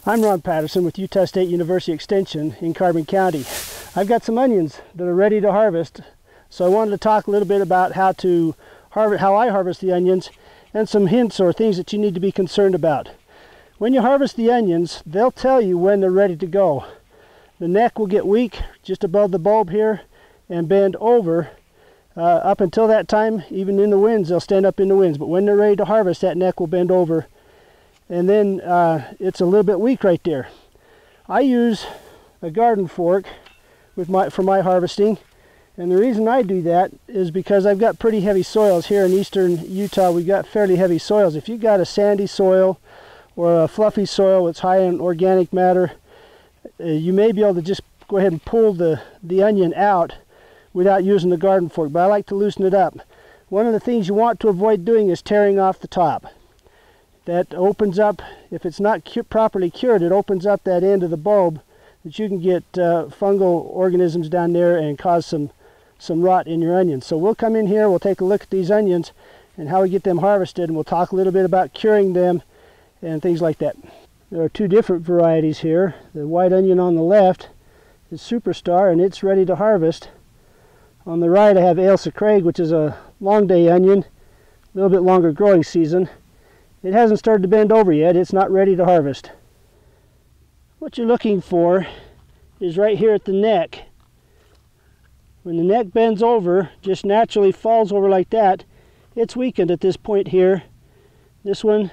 I'm Ron Patterson with Utah State University Extension in Carbon County. I've got some onions that are ready to harvest, so I wanted to talk a little bit about how I harvest the onions and some hints or things that you need to be concerned about. When you harvest the onions, they'll tell you when they're ready to go. The neck will get weak just above the bulb here and bend over. Up until that time, even in the winds, they'll stand up in the winds, but when they're ready to harvest, that neck will bend over. And then it's a little bit weak right there. I use a garden fork for my harvesting, and the reason I do that is because I've got pretty heavy soils here in eastern Utah. We've got fairly heavy soils. If you've got a sandy soil or a fluffy soil that's high in organic matter, you may be able to just go ahead and pull the onion out without using the garden fork, but I like to loosen it up. One of the things you want to avoid doing is tearing off the top. That opens up, if it's not properly cured, it opens up that end of the bulb that you can get fungal organisms down there and cause some rot in your onions. So we'll come in here, we'll take a look at these onions and how we get them harvested, and we'll talk a little bit about curing them and things like that. There are two different varieties here. The white onion on the left is Superstar, and it's ready to harvest. On the right I have Ailsa Craig, which is a long day onion, a little bit longer growing season. It hasn't started to bend over yet. It's not ready to harvest. What you're looking for is right here at the neck. When the neck bends over, just naturally falls over like that, it's weakened at this point here. This one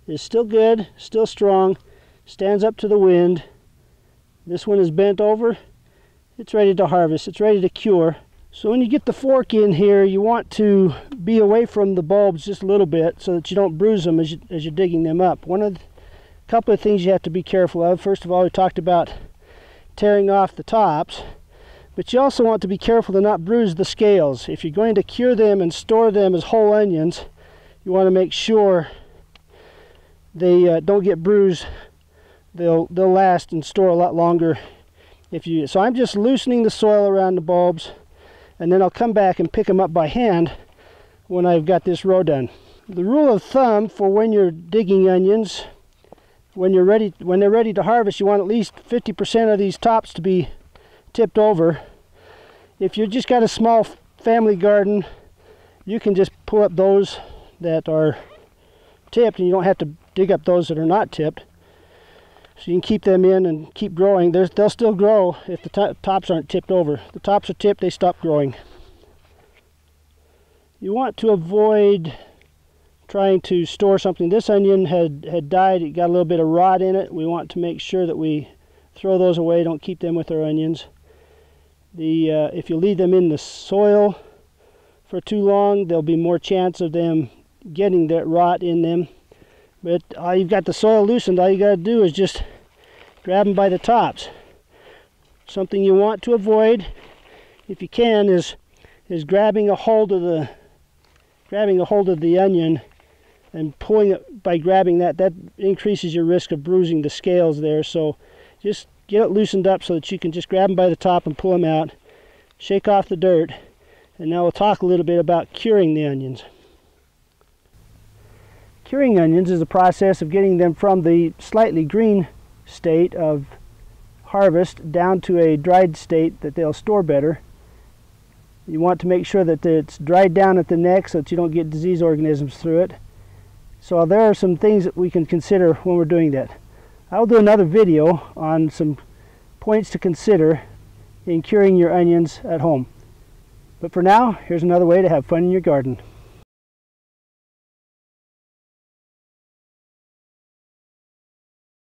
is still good, still strong, stands up to the wind. This one is bent over. It's ready to harvest. It's ready to cure. So when you get the fork in here, you want to be away from the bulbs just a little bit so that you don't bruise them as you're digging them up. Couple of things you have to be careful of. First of all, we talked about tearing off the tops, but you also want to be careful to not bruise the scales. If you're going to cure them and store them as whole onions, you want to make sure they don't get bruised. They'll last and store a lot longer if you. So I'm just loosening the soil around the bulbs, and then I'll come back and pick them up by hand when I've got this row done. The rule of thumb for when you're digging onions, when they're ready to harvest, you want at least 50% of these tops to be tipped over. If you've just got a small family garden, you can just pull up those that are tipped, and you don't have to dig up those that are not tipped. So you can keep them in and keep growing. They'll still grow if the tops aren't tipped over. The tops are tipped, they stop growing. You want to avoid trying to store something. This onion had died, it got a little bit of rot in it. We want to make sure that we throw those away, don't keep them with our onions. If you leave them in the soil for too long, there'll be more chance of them getting that rot in them. But you've got the soil loosened, all you got to do is just grab them by the tops. Something you want to avoid, if you can, is grabbing a hold of the onion and pulling it by grabbing that. That increases your risk of bruising the scales there. So just get it loosened up so that you can just grab them by the top and pull them out, shake off the dirt, and now we'll talk a little bit about curing the onions. Curing onions is a process of getting them from the slightly green state of harvest down to a dried state that they'll store better. You want to make sure that it's dried down at the neck so that you don't get disease organisms through it. So there are some things that we can consider when we're doing that. I'll do another video on some points to consider in curing your onions at home. But for now, here's another way to have fun in your garden.